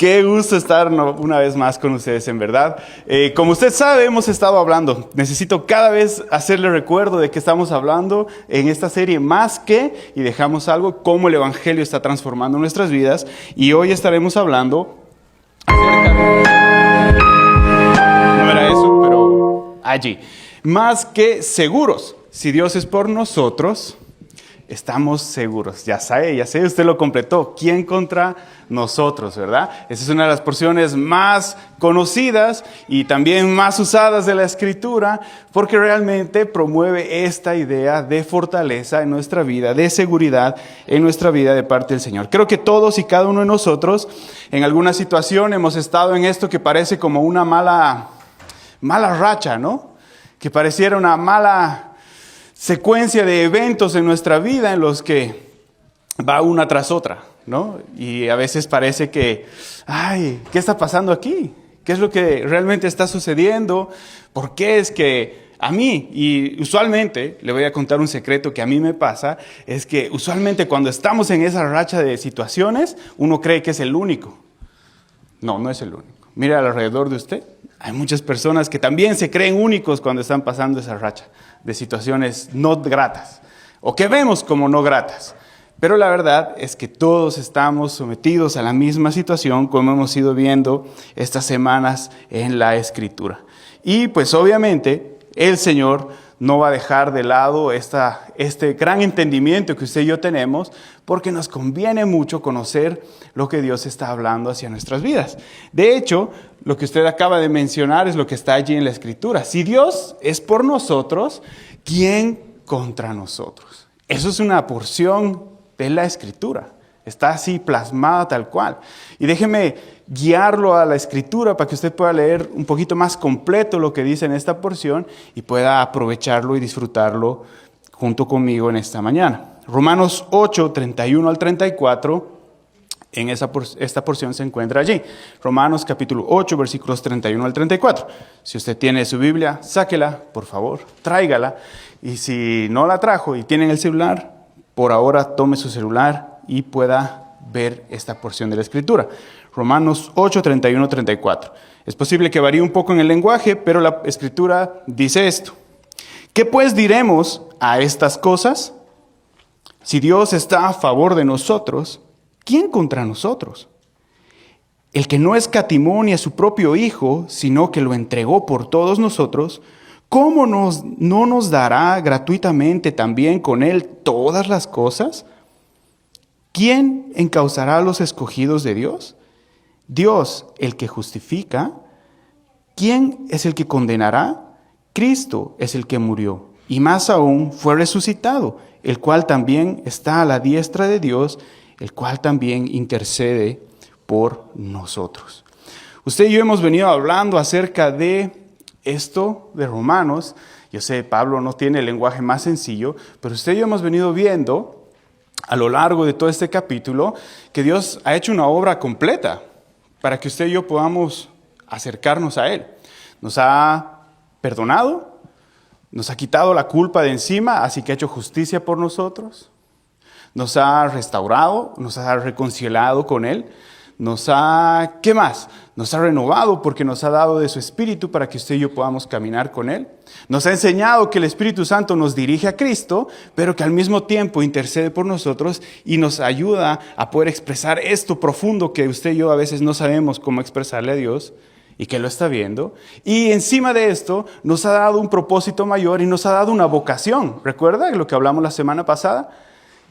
Qué gusto estar una vez más con ustedes, en verdad. Como usted sabe, hemos estado hablando. Necesito cada vez hacerle recuerdo de que estamos hablando en esta serie más que, y dejamos algo, cómo el Evangelio está transformando nuestras vidas. Y hoy estaremos hablando acerca de... No era eso, pero allí. Más que seguros. Si Dios es por nosotros, estamos seguros. Ya sé, usted lo completó. ¿Quién contra nosotros, verdad? Esa es una de las porciones más conocidas y también más usadas de la Escritura, porque realmente promueve esta idea de fortaleza en nuestra vida, de seguridad en nuestra vida de parte del Señor. Creo que todos y cada uno de nosotros, en alguna situación hemos estado en esto que parece como una mala racha, ¿no? Que pareciera una mala secuencia de eventos en nuestra vida en los que va una tras otra, ¿no? Y a veces parece que, ¿qué está pasando aquí? ¿Qué es lo que realmente está sucediendo? ¿Por qué es que a mí, y usualmente, le voy a contar un secreto que a mí me pasa, es que usualmente cuando estamos en esa racha de situaciones, uno cree que es el único. No es el único. Mire alrededor de usted, hay muchas personas que también se creen únicos cuando están pasando esa racha de situaciones no gratas, o que vemos como no gratas. Pero la verdad es que todos estamos sometidos a la misma situación, como hemos ido viendo estas semanas en la Escritura. Y pues obviamente el Señor no va a dejar de lado este gran entendimiento que usted y yo tenemos, porque nos conviene mucho conocer lo que Dios está hablando hacia nuestras vidas. De hecho, lo que usted acaba de mencionar es lo que está allí en la Escritura. Si Dios es por nosotros, ¿quién contra nosotros? Eso es una porción de la Escritura. Está así plasmada tal cual. Y déjeme guiarlo a la Escritura para que usted pueda leer un poquito más completo lo que dice en esta porción y pueda aprovecharlo y disfrutarlo junto conmigo en esta mañana. Romanos 8, 31 al 34, esta porción se encuentra allí. Romanos capítulo 8, versículos 31 al 34. Si usted tiene su Biblia, sáquela, por favor, tráigala. Y si no la trajo y tienen el celular, por ahora tome su celular y pueda ver esta porción de la Escritura. Romanos 8, 31, 34. Es posible que varíe un poco en el lenguaje, pero la Escritura dice esto. ¿Qué pues diremos a estas cosas? Si Dios está a favor de nosotros, ¿quién contra nosotros? El que no escatimó ni a su propio Hijo, sino que lo entregó por todos nosotros, ¿cómo no nos dará gratuitamente también con Él todas las cosas? ¿Quién encauzará a los escogidos de Dios? Dios, el que justifica. ¿Quién es el que condenará? Cristo es el que murió, y más aún fue resucitado, el cual también está a la diestra de Dios, el cual también intercede por nosotros. Usted y yo hemos venido hablando acerca de esto de Romanos. Yo sé, Pablo no tiene el lenguaje más sencillo, pero usted y yo hemos venido viendo a lo largo de todo este capítulo que Dios ha hecho una obra completa para que usted y yo podamos acercarnos a Él. Nos ha perdonado, nos ha quitado la culpa de encima, así que ha hecho justicia por nosotros. Nos ha restaurado, nos ha reconciliado con Él. ¿Qué más? Nos ha renovado porque nos ha dado de su Espíritu para que usted y yo podamos caminar con Él. Nos ha enseñado que el Espíritu Santo nos dirige a Cristo, pero que al mismo tiempo intercede por nosotros y nos ayuda a poder expresar esto profundo que usted y yo a veces no sabemos cómo expresarle a Dios y que lo está viendo. Y encima de esto nos ha dado un propósito mayor y nos ha dado una vocación. ¿Recuerda lo que hablamos la semana pasada?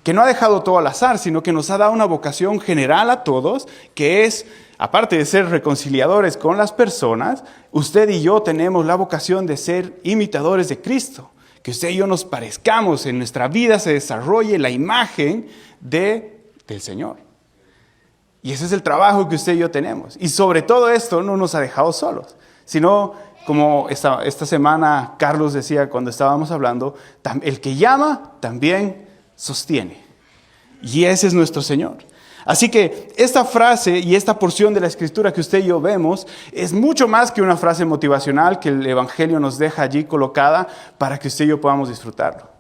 Que no ha dejado todo al azar, sino que nos ha dado una vocación general a todos, que es, aparte de ser reconciliadores con las personas, usted y yo tenemos la vocación de ser imitadores de Cristo. Que usted y yo nos parezcamos, en nuestra vida se desarrolle la imagen del Señor. Y ese es el trabajo que usted y yo tenemos. Y sobre todo esto no nos ha dejado solos, sino, como esta semana Carlos decía cuando estábamos hablando, el que llama también sostiene. Y ese es nuestro Señor. Así que esta frase y esta porción de la Escritura que usted y yo vemos es mucho más que una frase motivacional que el Evangelio nos deja allí colocada para que usted y yo podamos disfrutarlo.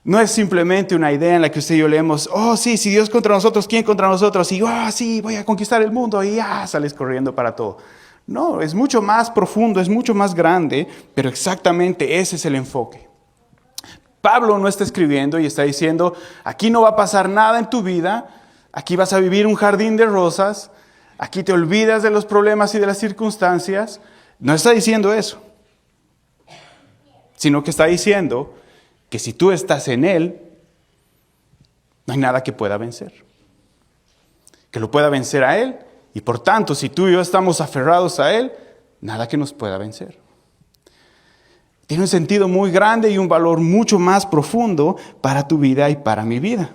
No es simplemente una idea en la que usted y yo leemos, oh sí, si Dios contra nosotros, ¿quién contra nosotros? Y sí, voy a conquistar el mundo y sales corriendo para todo. No, es mucho más profundo, es mucho más grande, pero exactamente ese es el enfoque. Pablo no está escribiendo y está diciendo, aquí no va a pasar nada en tu vida, aquí vas a vivir un jardín de rosas, aquí te olvidas de los problemas y de las circunstancias. No está diciendo eso, sino que está diciendo que si tú estás en Él, no hay nada que pueda vencer. Que lo pueda vencer a Él, y por tanto, si tú y yo estamos aferrados a Él, nada que nos pueda vencer. Tiene un sentido muy grande y un valor mucho más profundo para tu vida y para mi vida.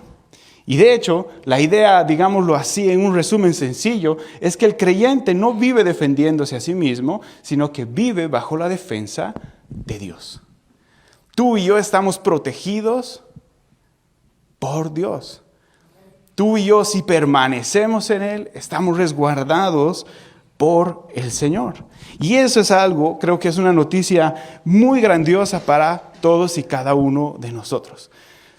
Y de hecho, la idea, digámoslo así, en un resumen sencillo, es que el creyente no vive defendiéndose a sí mismo, sino que vive bajo la defensa de Dios. Tú y yo estamos protegidos por Dios. Tú y yo, si permanecemos en Él, estamos resguardados por el Señor. Y eso es algo, creo que es una noticia muy grandiosa para todos y cada uno de nosotros.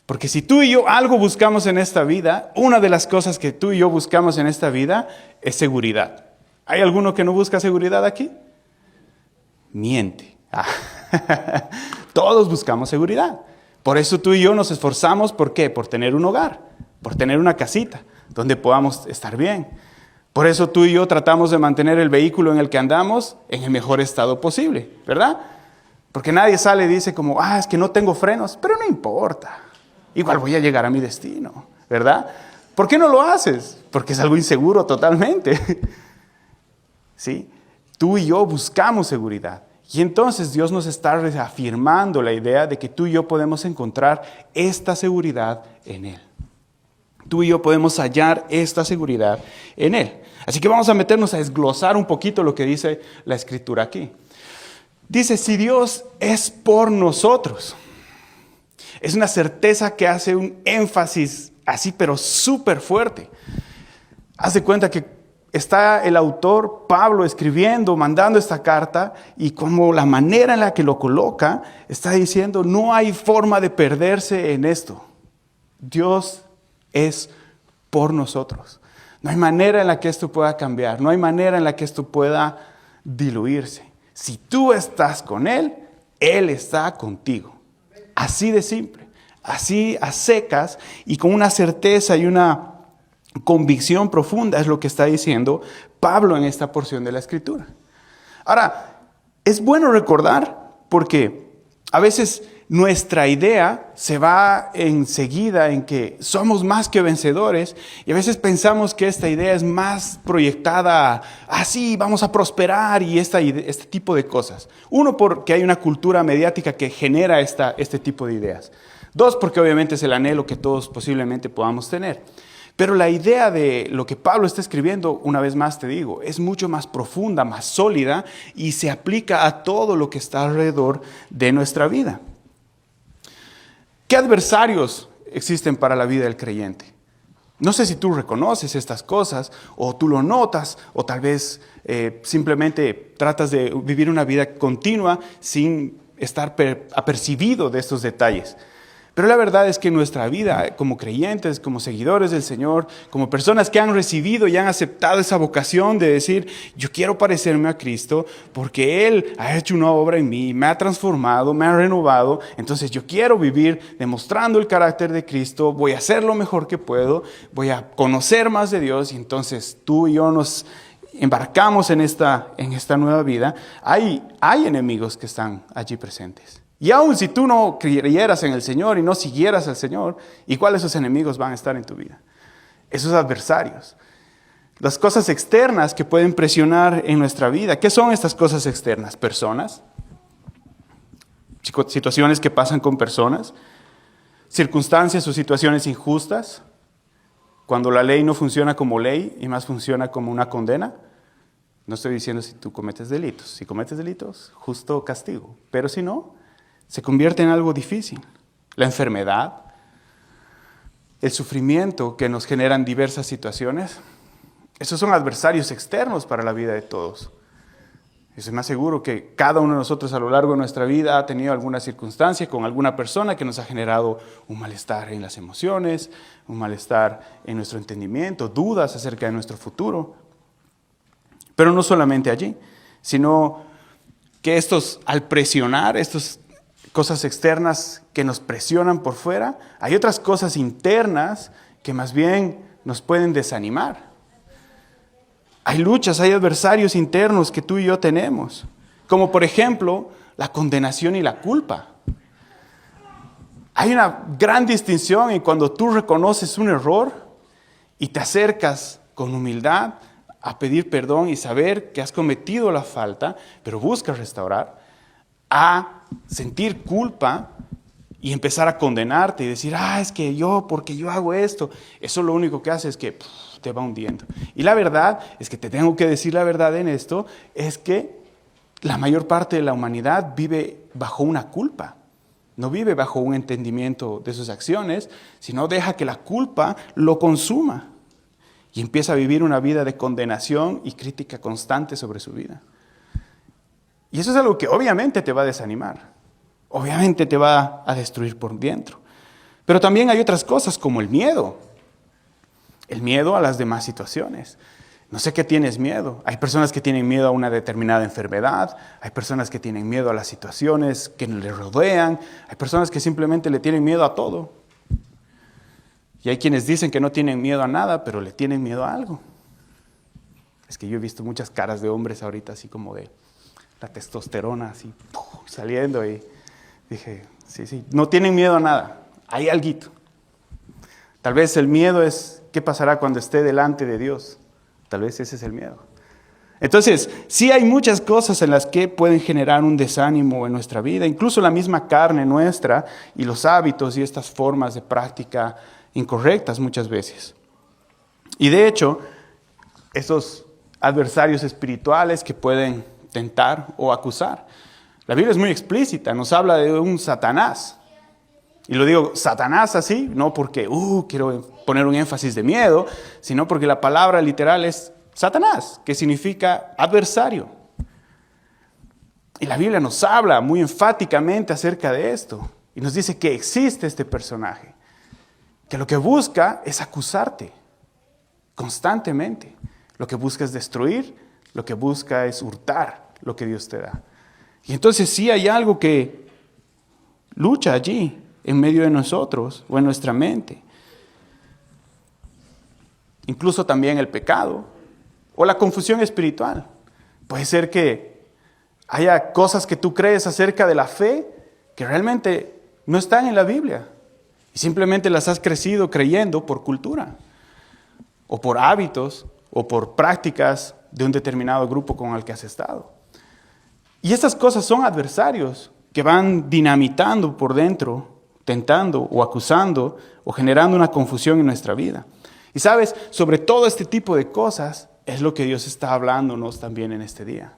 Porque si tú y yo algo buscamos en esta vida, una de las cosas que tú y yo buscamos en esta vida es seguridad. ¿Hay alguno que no busca seguridad aquí? Miente. Todos buscamos seguridad. Por eso tú y yo nos esforzamos, ¿por qué? Por tener un hogar, por tener una casita donde podamos estar bien. Por eso tú y yo tratamos de mantener el vehículo en el que andamos en el mejor estado posible, ¿verdad? Porque nadie sale y dice como, es que no tengo frenos, pero no importa. Igual voy a llegar a mi destino, ¿verdad? ¿Por qué no lo haces? Porque es algo inseguro totalmente. ¿Sí? Tú y yo buscamos seguridad. Y entonces Dios nos está reafirmando la idea de que tú y yo podemos encontrar esta seguridad en Él. Tú y yo podemos hallar esta seguridad en Él. Así que vamos a meternos a desglosar un poquito lo que dice la Escritura aquí. Dice, si Dios es por nosotros. Es una certeza que hace un énfasis así, pero súper fuerte. Haz de cuenta que está el autor Pablo escribiendo, mandando esta carta, y como la manera en la que lo coloca, está diciendo, no hay forma de perderse en esto. Dios es por nosotros. No hay manera en la que esto pueda cambiar, no hay manera en la que esto pueda diluirse. Si tú estás con Él, Él está contigo. Así de simple, así a secas y con una certeza y una convicción profunda es lo que está diciendo Pablo en esta porción de la Escritura. Ahora, es bueno recordar porque a veces nuestra idea se va enseguida en que somos más que vencedores y a veces pensamos que esta idea es más proyectada así, vamos a prosperar y este tipo de cosas. Uno, porque hay una cultura mediática que genera este tipo de ideas. Dos, porque obviamente es el anhelo que todos posiblemente podamos tener. Pero la idea de lo que Pablo está escribiendo, una vez más te digo, es mucho más profunda, más sólida y se aplica a todo lo que está alrededor de nuestra vida. ¿Qué adversarios existen para la vida del creyente? No sé si tú reconoces estas cosas o tú lo notas o tal vez simplemente tratas de vivir una vida continua sin estar apercibido de estos detalles. Pero la verdad es que en nuestra vida, como creyentes, como seguidores del Señor, como personas que han recibido y han aceptado esa vocación de decir, yo quiero parecerme a Cristo porque Él ha hecho una obra en mí, me ha transformado, me ha renovado, entonces yo quiero vivir demostrando el carácter de Cristo, voy a hacer lo mejor que puedo, voy a conocer más de Dios y entonces tú y yo nos embarcamos en esta nueva vida. Hay enemigos que están allí presentes. Y aun si tú no creyeras en el Señor y no siguieras al Señor, igual esos enemigos van a estar en tu vida. Esos adversarios. Las cosas externas que pueden presionar en nuestra vida. ¿Qué son estas cosas externas? Personas. Situaciones que pasan con personas. Circunstancias o situaciones injustas. Cuando la ley no funciona como ley y más funciona como una condena. No estoy diciendo si tú cometes delitos. Si cometes delitos, justo castigo. Pero si no, se convierte en algo difícil. La enfermedad, el sufrimiento que nos generan diversas situaciones, esos son adversarios externos para la vida de todos. Estoy más seguro que cada uno de nosotros a lo largo de nuestra vida ha tenido alguna circunstancia con alguna persona que nos ha generado un malestar en las emociones, un malestar en nuestro entendimiento, dudas acerca de nuestro futuro. Pero no solamente allí, sino que al presionar, estas cosas externas que nos presionan por fuera, hay otras cosas internas que más bien nos pueden desanimar. Hay luchas, hay adversarios internos que tú y yo tenemos, como por ejemplo la condenación y la culpa. Hay una gran distinción en cuando tú reconoces un error y te acercas con humildad a pedir perdón y saber que has cometido la falta, pero buscas restaurar, a sentir culpa y empezar a condenarte y decir, es que porque yo hago esto. Eso lo único que hace es que te va hundiendo. Y la verdad es que te tengo que decir la verdad en esto, es que la mayor parte de la humanidad vive bajo una culpa. No vive bajo un entendimiento de sus acciones, sino deja que la culpa lo consuma y empieza a vivir una vida de condenación y crítica constante sobre su vida. Y eso es algo que obviamente te va a desanimar, obviamente te va a destruir por dentro. Pero también hay otras cosas como el miedo a las demás situaciones. No sé qué tienes miedo. Hay personas que tienen miedo a una determinada enfermedad, hay personas que tienen miedo a las situaciones que les rodean, hay personas que simplemente le tienen miedo a todo. Y hay quienes dicen que no tienen miedo a nada, pero le tienen miedo a algo. Es que yo he visto muchas caras de hombres ahorita así como de la testosterona así saliendo y dije, sí, no tienen miedo a nada, hay alguito. Tal vez el miedo es qué pasará cuando esté delante de Dios. Tal vez ese es el miedo. Entonces, sí hay muchas cosas en las que pueden generar un desánimo en nuestra vida, incluso la misma carne nuestra y los hábitos y estas formas de práctica incorrectas muchas veces. Y de hecho, esos adversarios espirituales que pueden tentar o acusar. La Biblia es muy explícita, nos habla de un Satanás. Y lo digo Satanás así, no porque quiero poner un énfasis de miedo, sino porque la palabra literal es Satanás, que significa adversario. Y la Biblia nos habla muy enfáticamente acerca de esto. Y nos dice que existe este personaje, que lo que busca es acusarte constantemente. Lo que busca es destruir, lo que busca es hurtar lo que Dios te da. Y entonces sí hay algo que lucha allí, en medio de nosotros o en nuestra mente. Incluso también el pecado o la confusión espiritual. Puede ser que haya cosas que tú crees acerca de la fe que realmente no están en la Biblia y simplemente las has crecido creyendo por cultura o por hábitos o por prácticas de un determinado grupo con el que has estado. Y estas cosas son adversarios que van dinamitando por dentro, tentando o acusando o generando una confusión en nuestra vida. Y sabes, sobre todo este tipo de cosas es lo que Dios está hablándonos también en este día.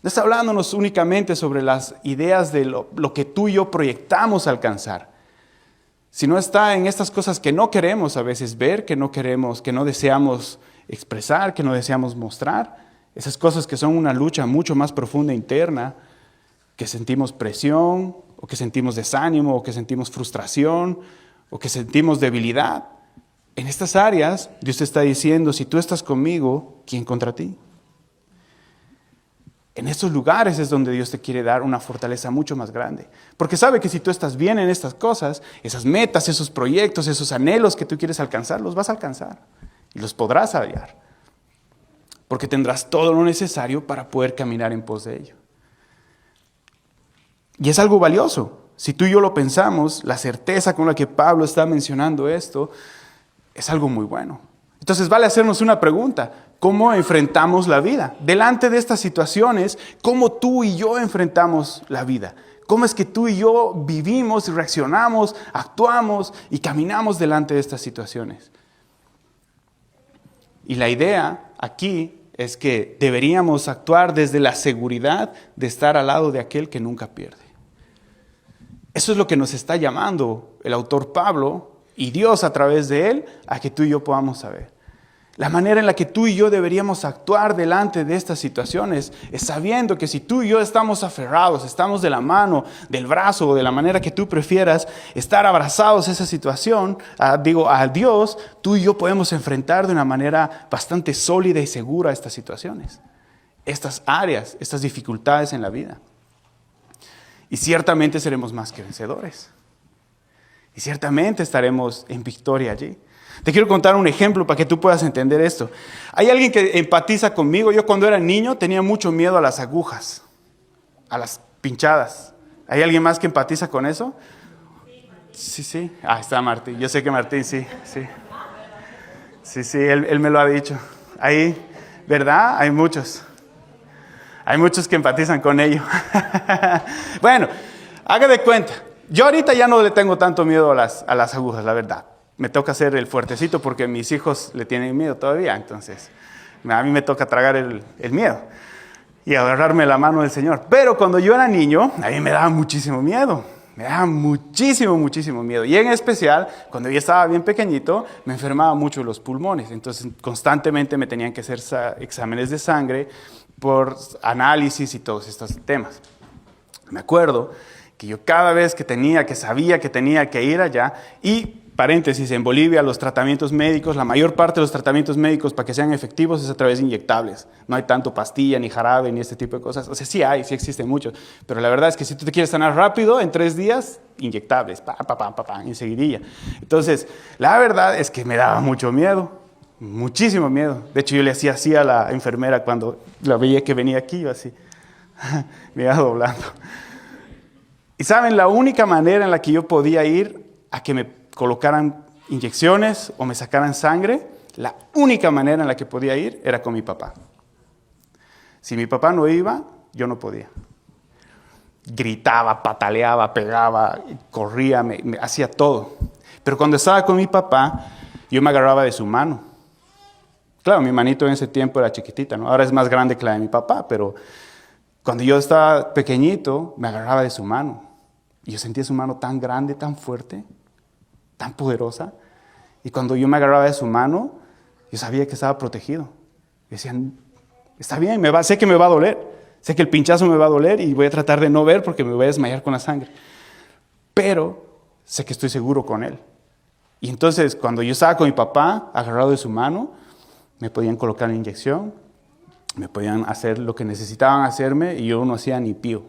No está hablándonos únicamente sobre las ideas de lo que tú y yo proyectamos alcanzar, sino está en estas cosas que no queremos a veces ver, que no queremos, que no deseamos expresar, que no deseamos mostrar. Esas cosas que son una lucha mucho más profunda interna, que sentimos presión, o que sentimos desánimo, o que sentimos frustración, o que sentimos debilidad. En estas áreas, Dios te está diciendo, si tú estás conmigo, ¿quién contra ti? En estos lugares es donde Dios te quiere dar una fortaleza mucho más grande. Porque sabe que si tú estás bien en estas cosas, esas metas, esos proyectos, esos anhelos que tú quieres alcanzar, los vas a alcanzar y los podrás hallar. Porque tendrás todo lo necesario para poder caminar en pos de ello. Y es algo valioso. Si tú y yo lo pensamos, la certeza con la que Pablo está mencionando esto es algo muy bueno. Entonces vale hacernos una pregunta. ¿Cómo enfrentamos la vida? Delante de estas situaciones, ¿cómo tú y yo enfrentamos la vida? ¿Cómo es que tú y yo vivimos, reaccionamos, actuamos y caminamos delante de estas situaciones? Y la idea aquí es que deberíamos actuar desde la seguridad de estar al lado de aquel que nunca pierde. Eso es lo que nos está llamando el autor Pablo y Dios a través de él a que tú y yo podamos saber. La manera en la que tú y yo deberíamos actuar delante de estas situaciones es sabiendo que si tú y yo estamos aferrados, estamos de la mano, del brazo o de la manera que tú prefieras, estar abrazados a esa situación, a Dios, tú y yo podemos enfrentar de una manera bastante sólida y segura estas situaciones, estas áreas, estas dificultades en la vida. Y ciertamente seremos más que vencedores. Y ciertamente estaremos en victoria allí. Te quiero contar un ejemplo para que tú puedas entender esto. Hay alguien que empatiza conmigo. Yo cuando era niño tenía mucho miedo a las agujas, a las pinchadas. ¿Hay alguien más que empatiza con eso? Sí. Ah, está Martín. Yo sé que Martín, sí. Sí, él me lo ha dicho. Ahí, ¿verdad? Hay muchos. Hay muchos que empatizan con ello. Bueno, haga de cuenta. Yo ahorita ya no le tengo tanto miedo a las agujas, la verdad. Me toca hacer el fuertecito porque mis hijos le tienen miedo todavía. Entonces, a mí me toca tragar el miedo y agarrarme la mano del Señor. Pero cuando yo era niño, a mí me daba muchísimo miedo. Me daba muchísimo miedo. Y en especial, cuando yo estaba bien pequeñito, me enfermaba mucho los pulmones. Entonces, constantemente me tenían que hacer exámenes de sangre por análisis y todos estos temas. Me acuerdo que yo cada vez que sabía que tenía que ir allá, y paréntesis, en Bolivia los tratamientos médicos, la mayor parte de los tratamientos médicos para que sean efectivos es a través de inyectables. No hay tanto pastilla, ni jarabe, ni este tipo de cosas. O sea, sí existen muchos. Pero la verdad es que si tú te quieres sanar rápido, en 3 días, inyectables, enseguidilla. Entonces, la verdad es que me daba mucho miedo, muchísimo miedo. De hecho, yo le hacía así a la enfermera cuando la veía que venía aquí, yo así, me iba doblando. Y saben, la única manera en la que yo podía ir a que me colocaran inyecciones o me sacaran sangre, la única manera en la que podía ir era con mi papá. Si mi papá no iba, yo no podía. Gritaba, pataleaba, pegaba, corría, me hacía todo. Pero cuando estaba con mi papá, yo me agarraba de su mano. Claro, mi manito en ese tiempo era chiquitita, ¿no? Ahora es más grande que la de mi papá, pero cuando yo estaba pequeñito, me agarraba de su mano. Y yo sentía su mano tan grande, tan fuerte, tan poderosa. Y cuando yo me agarraba de su mano, yo sabía que estaba protegido. Decían, está bien, sé que me va a doler. Sé que el pinchazo me va a doler y voy a tratar de no ver porque me voy a desmayar con la sangre. Pero sé que estoy seguro con él. Y entonces, cuando yo estaba con mi papá, agarrado de su mano, me podían colocar la inyección, me podían hacer lo que necesitaban hacerme y yo no hacía ni pío.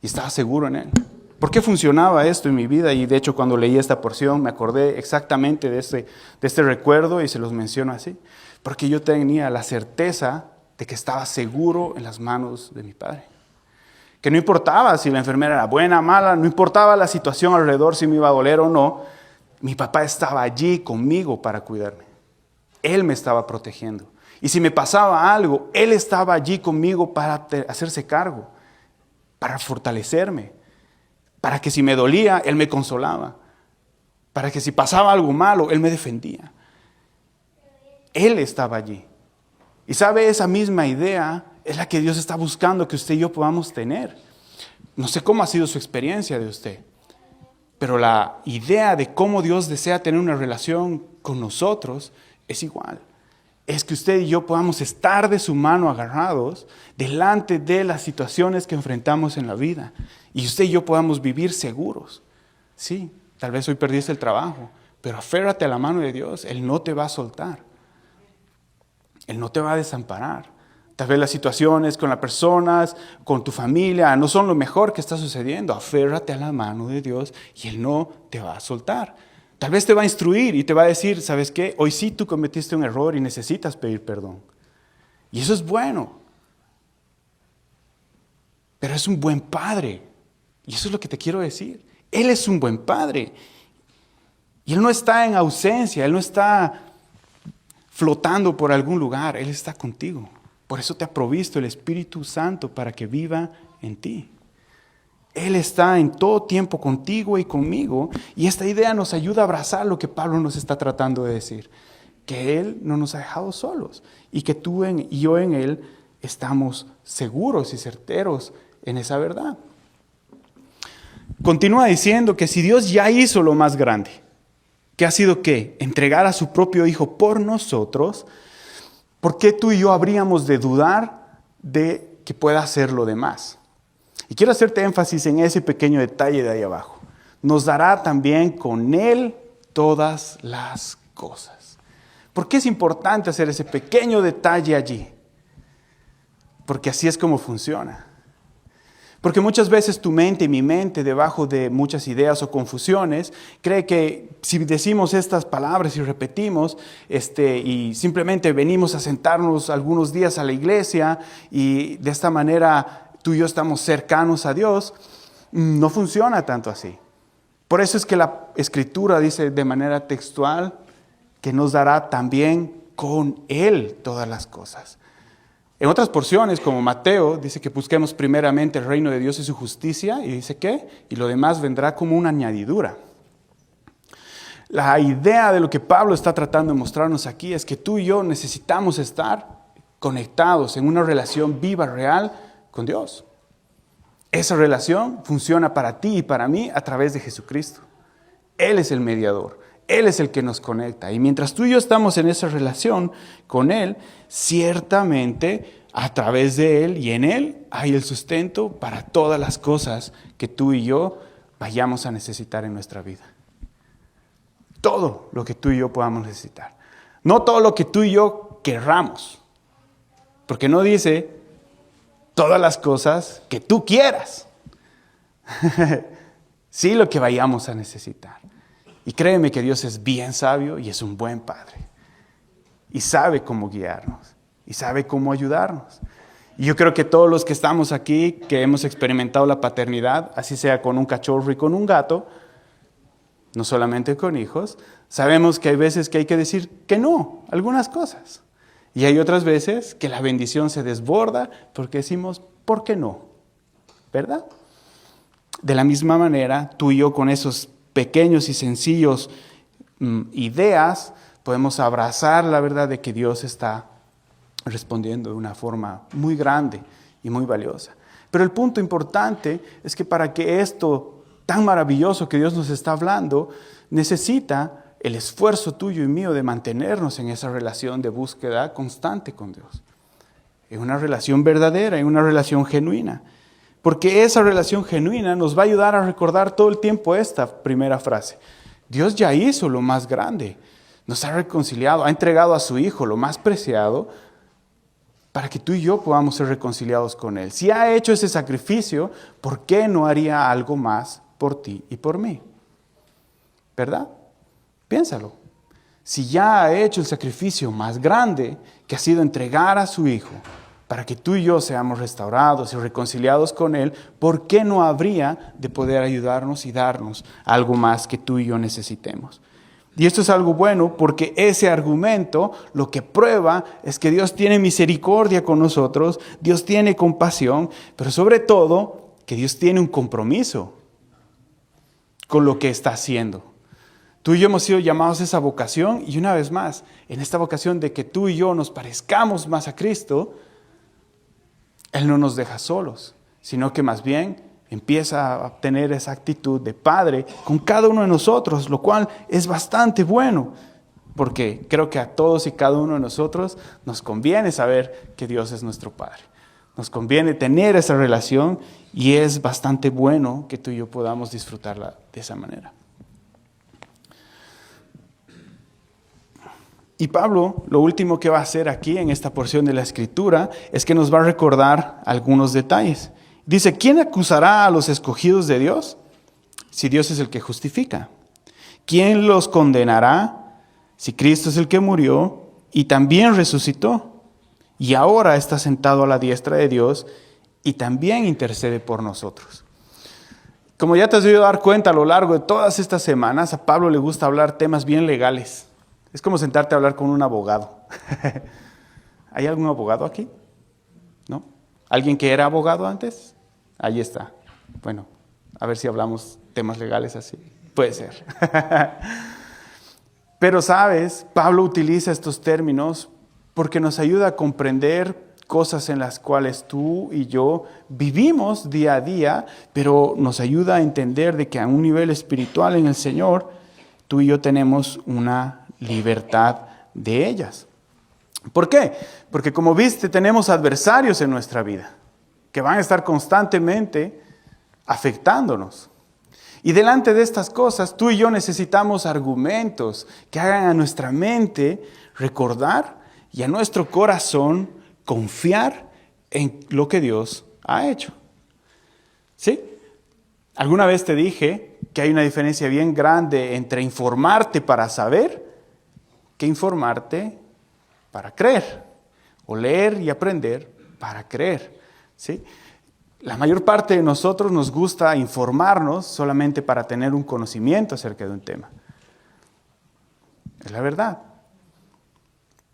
Y estaba seguro en él. ¿Por qué funcionaba esto en mi vida? Y de hecho, cuando leí esta porción, me acordé exactamente de este recuerdo y se los menciono así. Porque yo tenía la certeza de que estaba seguro en las manos de mi Padre. Que no importaba si la enfermera era buena o mala, no importaba la situación alrededor, si me iba a doler o no, mi papá estaba allí conmigo para cuidarme. Él me estaba protegiendo. Y si me pasaba algo, Él estaba allí conmigo para hacerse cargo, para fortalecerme, para que si me dolía, Él me consolaba, para que si pasaba algo malo, Él me defendía. Él estaba allí. Y sabe, esa misma idea es la que Dios está buscando que usted y yo podamos tener. No sé cómo ha sido su experiencia de usted, pero la idea de cómo Dios desea tener una relación con nosotros es igual. Es que usted y yo podamos estar de su mano agarrados delante de las situaciones que enfrentamos en la vida. Y usted y yo podamos vivir seguros. Sí, tal vez hoy perdiste el trabajo, pero aférrate a la mano de Dios. Él no te va a soltar. Él no te va a desamparar. Tal vez las situaciones con las personas, con tu familia, no son lo mejor que está sucediendo. Aférrate a la mano de Dios y Él no te va a soltar. Tal vez te va a instruir y te va a decir, ¿sabes qué? Hoy sí tú cometiste un error y necesitas pedir perdón. Y eso es bueno. Pero es un buen padre. Y eso es lo que te quiero decir. Él es un buen padre. Y Él no está en ausencia, Él no está flotando por algún lugar, Él está contigo. Por eso te ha provisto el Espíritu Santo para que viva en ti. Él está en todo tiempo contigo y conmigo, y esta idea nos ayuda a abrazar lo que Pablo nos está tratando de decir, que Él no nos ha dejado solos, y que tú y yo en Él estamos seguros y certeros en esa verdad. Continúa diciendo que si Dios ya hizo lo más grande, que ha sido ¿qué? Entregar a su propio Hijo por nosotros, ¿por qué tú y yo habríamos de dudar de que pueda hacer lo demás? Y quiero hacerte énfasis en ese pequeño detalle de ahí abajo. Nos dará también con Él todas las cosas. ¿Por qué es importante hacer ese pequeño detalle allí? Porque así es como funciona. Porque muchas veces tu mente y mi mente, debajo de muchas ideas o confusiones, cree que si decimos estas palabras y repetimos, y simplemente venimos a sentarnos algunos días a la iglesia y de esta manera tú y yo estamos cercanos a Dios, no funciona tanto así. Por eso es que la Escritura dice de manera textual que nos dará también con Él todas las cosas. En otras porciones, como Mateo, dice que busquemos primeramente el reino de Dios y su justicia, y dice ¿qué? Y lo demás vendrá como una añadidura. La idea de lo que Pablo está tratando de mostrarnos aquí es que tú y yo necesitamos estar conectados en una relación viva, real con Dios. Esa relación funciona para ti y para mí a través de Jesucristo. Él es el mediador. Él es el que nos conecta. Y mientras tú y yo estamos en esa relación con Él, ciertamente a través de Él y en Él hay el sustento para todas las cosas que tú y yo vayamos a necesitar en nuestra vida. Todo lo que tú y yo podamos necesitar. No todo lo que tú y yo querramos. Porque no dice todas las cosas que tú quieras. Sí, lo que vayamos a necesitar. Y créeme que Dios es bien sabio y es un buen Padre. Y sabe cómo guiarnos. Y sabe cómo ayudarnos. Y yo creo que todos los que estamos aquí, que hemos experimentado la paternidad, así sea con un cachorro y con un gato, no solamente con hijos, sabemos que hay veces que hay que decir que no, algunas cosas. Y hay otras veces que la bendición se desborda porque decimos, ¿por qué no? ¿Verdad? De la misma manera, tú y yo con esos pequeños y sencillos ideas, podemos abrazar la verdad de que Dios está respondiendo de una forma muy grande y muy valiosa. Pero el punto importante es que para que esto tan maravilloso que Dios nos está hablando, necesita el esfuerzo tuyo y mío de mantenernos en esa relación de búsqueda constante con Dios. En una relación verdadera, en una relación genuina. Porque esa relación genuina nos va a ayudar a recordar todo el tiempo esta primera frase. Dios ya hizo lo más grande. Nos ha reconciliado, ha entregado a su Hijo lo más preciado para que tú y yo podamos ser reconciliados con Él. Si ha hecho ese sacrificio, ¿por qué no haría algo más por ti y por mí? ¿Verdad? Piénsalo. Si ya ha hecho el sacrificio más grande, que ha sido entregar a su Hijo, para que tú y yo seamos restaurados y reconciliados con Él, ¿por qué no habría de poder ayudarnos y darnos algo más que tú y yo necesitemos? Y esto es algo bueno porque ese argumento lo que prueba es que Dios tiene misericordia con nosotros, Dios tiene compasión, pero sobre todo que Dios tiene un compromiso con lo que está haciendo. Tú y yo hemos sido llamados a esa vocación y una vez más, en esta vocación de que tú y yo nos parezcamos más a Cristo, Él no nos deja solos, sino que más bien empieza a tener esa actitud de Padre con cada uno de nosotros, lo cual es bastante bueno, porque creo que a todos y cada uno de nosotros nos conviene saber que Dios es nuestro Padre. Nos conviene tener esa relación y es bastante bueno que tú y yo podamos disfrutarla de esa manera. Y Pablo, lo último que va a hacer aquí en esta porción de la Escritura es que nos va a recordar algunos detalles. Dice, ¿quién acusará a los escogidos de Dios? Si Dios es el que justifica. ¿Quién los condenará? Si Cristo es el que murió y también resucitó. Y ahora está sentado a la diestra de Dios y también intercede por nosotros. Como ya te has debido dar cuenta a lo largo de todas estas semanas, a Pablo le gusta hablar temas bien legales. Es como sentarte a hablar con un abogado. ¿Hay algún abogado aquí? ¿No? ¿Alguien que era abogado antes? Ahí está. Bueno, a ver si hablamos temas legales así. Puede ser. Pero sabes, Pablo utiliza estos términos porque nos ayuda a comprender cosas en las cuales tú y yo vivimos día a día, pero nos ayuda a entender de que a un nivel espiritual en el Señor, tú y yo tenemos una libertad de ellas. ¿Por qué? Porque como viste, tenemos adversarios en nuestra vida que van a estar constantemente afectándonos. Y delante de estas cosas, tú y yo necesitamos argumentos que hagan a nuestra mente recordar y a nuestro corazón confiar en lo que Dios ha hecho. ¿Sí? Alguna vez te dije que hay una diferencia bien grande entre informarte para saber que informarte para creer, o leer y aprender para creer. ¿Sí? La mayor parte de nosotros nos gusta informarnos solamente para tener un conocimiento acerca de un tema. Es la verdad.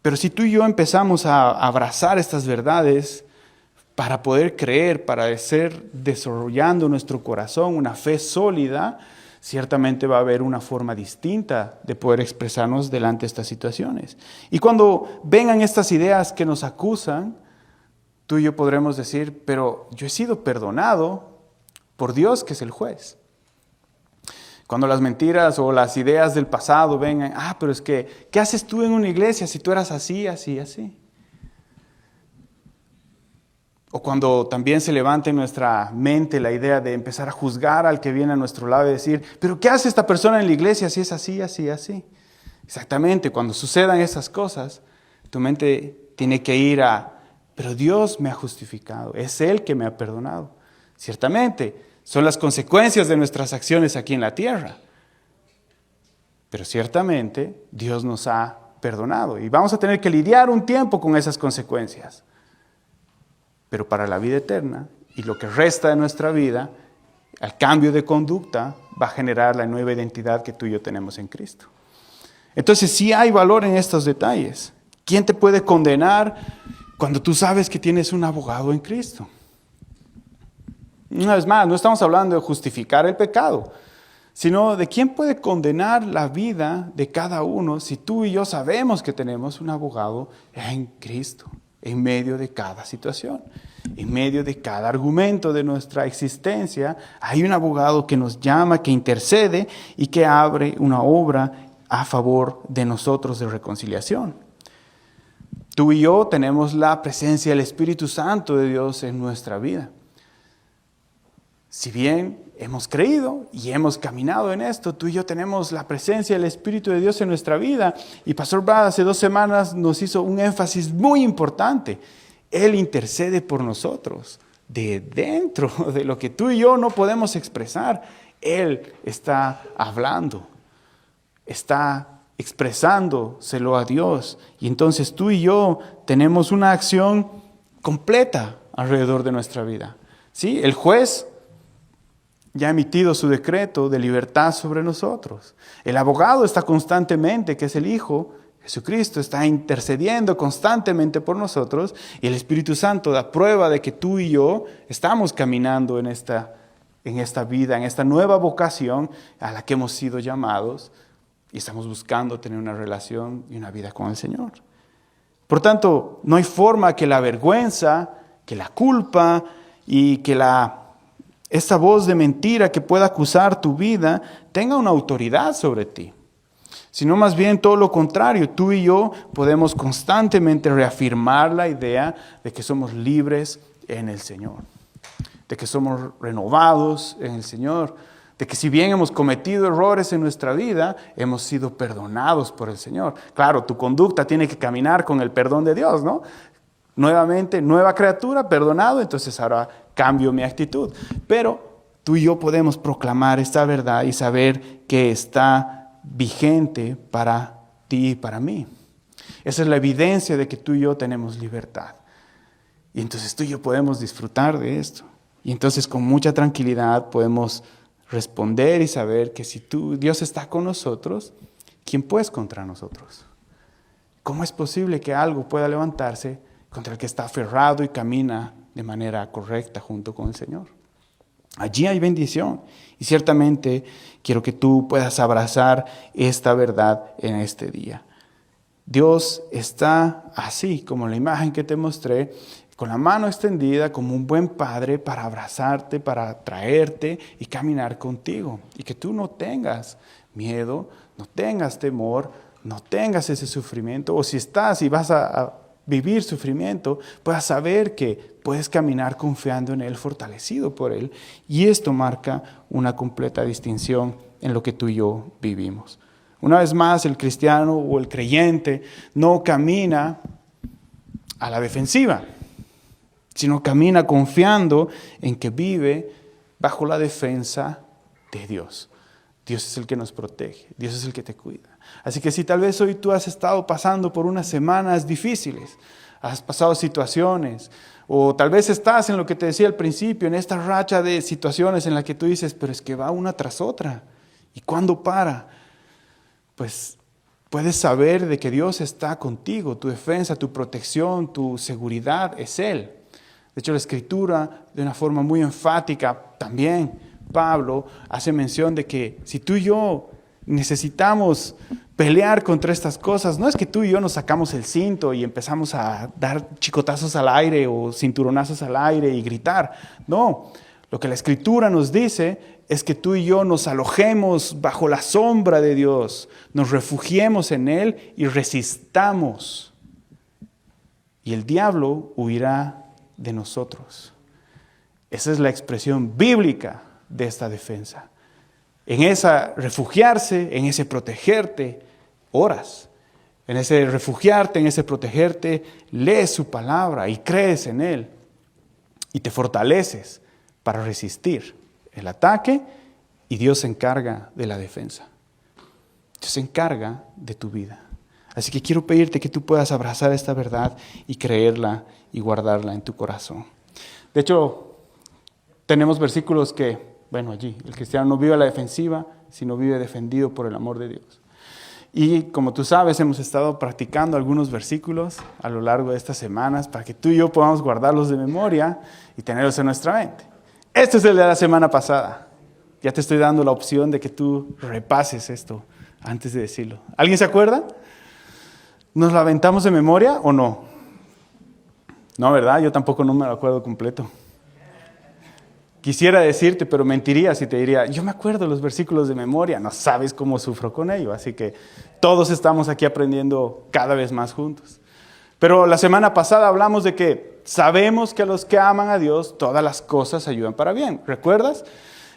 Pero si tú y yo empezamos a abrazar estas verdades para poder creer, para ser desarrollando nuestro corazón una fe sólida, ciertamente va a haber una forma distinta de poder expresarnos delante de estas situaciones. Y cuando vengan estas ideas que nos acusan, tú y yo podremos decir, pero yo he sido perdonado por Dios, que es el juez. Cuando las mentiras o las ideas del pasado vengan, pero es que, ¿qué haces tú en una iglesia si tú eras así, así, así? O cuando también se levanta en nuestra mente la idea de empezar a juzgar al que viene a nuestro lado y decir, pero ¿qué hace esta persona en la iglesia si es así, así, así? Exactamente, cuando sucedan esas cosas, tu mente tiene que ir pero Dios me ha justificado, es Él que me ha perdonado. Ciertamente, son las consecuencias de nuestras acciones aquí en la tierra. Pero ciertamente, Dios nos ha perdonado y vamos a tener que lidiar un tiempo con esas consecuencias. Pero para la vida eterna y lo que resta de nuestra vida, el cambio de conducta va a generar la nueva identidad que tú y yo tenemos en Cristo. Entonces sí hay valor en estos detalles. ¿Quién te puede condenar cuando tú sabes que tienes un abogado en Cristo? Una vez más, no estamos hablando de justificar el pecado, sino de quién puede condenar la vida de cada uno si tú y yo sabemos que tenemos un abogado en Cristo. En medio de cada situación, en medio de cada argumento de nuestra existencia, hay un abogado que nos llama, que intercede y que abre una obra a favor de nosotros de reconciliación. Tú y yo tenemos la presencia del Espíritu Santo de Dios en nuestra vida. Si bien hemos creído y hemos caminado en esto, tú y yo tenemos la presencia del Espíritu de Dios en nuestra vida. Y Pastor Brad hace 2 semanas nos hizo un énfasis muy importante. Él intercede por nosotros, de dentro de lo que tú y yo no podemos expresar. Él está hablando, está expresándoselo a Dios. Y entonces tú y yo tenemos una acción completa alrededor de nuestra vida. ¿Sí? El juez ya ha emitido su decreto de libertad sobre nosotros. El abogado está constantemente, que es el Hijo, Jesucristo, está intercediendo constantemente por nosotros y el Espíritu Santo da prueba de que tú y yo estamos caminando en esta vida, en esta nueva vocación a la que hemos sido llamados y estamos buscando tener una relación y una vida con el Señor. Por tanto, no hay forma que la vergüenza, que la culpa y que esta voz de mentira que pueda acusar tu vida tenga una autoridad sobre ti. Sino más bien todo lo contrario, tú y yo podemos constantemente reafirmar la idea de que somos libres en el Señor, de que somos renovados en el Señor, de que si bien hemos cometido errores en nuestra vida, hemos sido perdonados por el Señor. Claro, tu conducta tiene que caminar con el perdón de Dios, ¿no? Nuevamente, nueva criatura, perdonado, entonces ahora cambio mi actitud. Pero tú y yo podemos proclamar esta verdad y saber que está vigente para ti y para mí. Esa es la evidencia de que tú y yo tenemos libertad. Y entonces tú y yo podemos disfrutar de esto. Y entonces con mucha tranquilidad podemos responder y saber que si Dios está con nosotros, ¿quién pues contra nosotros? ¿Cómo es posible que algo pueda levantarse contra el que está aferrado y camina de manera correcta junto con el Señor? Allí hay bendición y ciertamente quiero que tú puedas abrazar esta verdad en este día. Dios está así como la imagen que te mostré, con la mano extendida como un buen padre para abrazarte, para traerte y caminar contigo. Y que tú no tengas miedo, no tengas temor, no tengas ese sufrimiento. O si estás y vas a vivir sufrimiento, puedas saber que puedes caminar confiando en Él, fortalecido por Él. Y esto marca una completa distinción en lo que tú y yo vivimos. Una vez más, el cristiano o el creyente no camina a la defensiva, sino camina confiando en que vive bajo la defensa de Dios. Dios es el que nos protege, Dios es el que te cuida. Así que si tal vez hoy tú has estado pasando por unas semanas difíciles, has pasado situaciones, o tal vez estás en lo que te decía al principio, en esta racha de situaciones en la que tú dices, pero es que va una tras otra, ¿y cuándo para? Pues puedes saber de que Dios está contigo, tu defensa, tu protección, tu seguridad es Él. De hecho, la Escritura, de una forma muy enfática, también Pablo hace mención de que si tú y yo necesitamos pelear contra estas cosas, no es que tú y yo nos sacamos el cinto y empezamos a dar chicotazos al aire o cinturonazos al aire y gritar. No, lo que la Escritura nos dice es que tú y yo nos alojemos bajo la sombra de Dios, nos refugiemos en Él y resistamos. Y el diablo huirá de nosotros. Esa es la expresión bíblica de esta defensa. En esa refugiarse, en ese protegerte, oras. En ese refugiarte, en ese protegerte, lees su palabra y crees en Él. Y te fortaleces para resistir el ataque y Dios se encarga de la defensa. Dios se encarga de tu vida. Así que quiero pedirte que tú puedas abrazar esta verdad y creerla y guardarla en tu corazón. De hecho, tenemos versículos que, allí, el cristiano no vive a la defensiva, sino vive defendido por el amor de Dios. Y como tú sabes, hemos estado practicando algunos versículos a lo largo de estas semanas para que tú y yo podamos guardarlos de memoria y tenerlos en nuestra mente. Este es el de la semana pasada. Ya te estoy dando la opción de que tú repases esto antes de decirlo. ¿Alguien se acuerda? ¿Nos la aventamos de memoria o no? No, ¿verdad? Yo tampoco no me lo acuerdo completo. Quisiera decirte, pero mentiría si te diría, yo me acuerdo los versículos de memoria. No sabes cómo sufro con ello. Así que todos estamos aquí aprendiendo cada vez más juntos. Pero la semana pasada hablamos de que sabemos que a los que aman a Dios, todas las cosas ayudan para bien. ¿Recuerdas?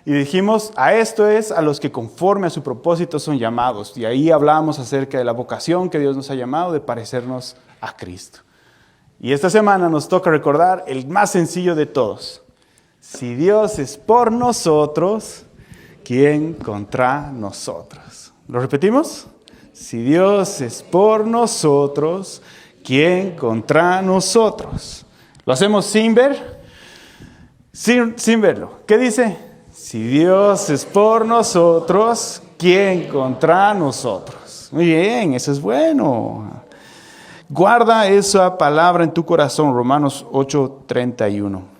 Y dijimos, a esto es a los que conforme a su propósito son llamados. Y ahí hablamos acerca de la vocación que Dios nos ha llamado de parecernos a Cristo. Y esta semana nos toca recordar el más sencillo de todos. Si Dios es por nosotros, ¿quién contra nosotros? ¿Lo repetimos? Si Dios es por nosotros, ¿quién contra nosotros? ¿Lo hacemos sin ver? Sin verlo. ¿Qué dice? Si Dios es por nosotros, ¿quién contra nosotros? Muy bien, eso es bueno. Guarda esa palabra en tu corazón, Romanos 8:31.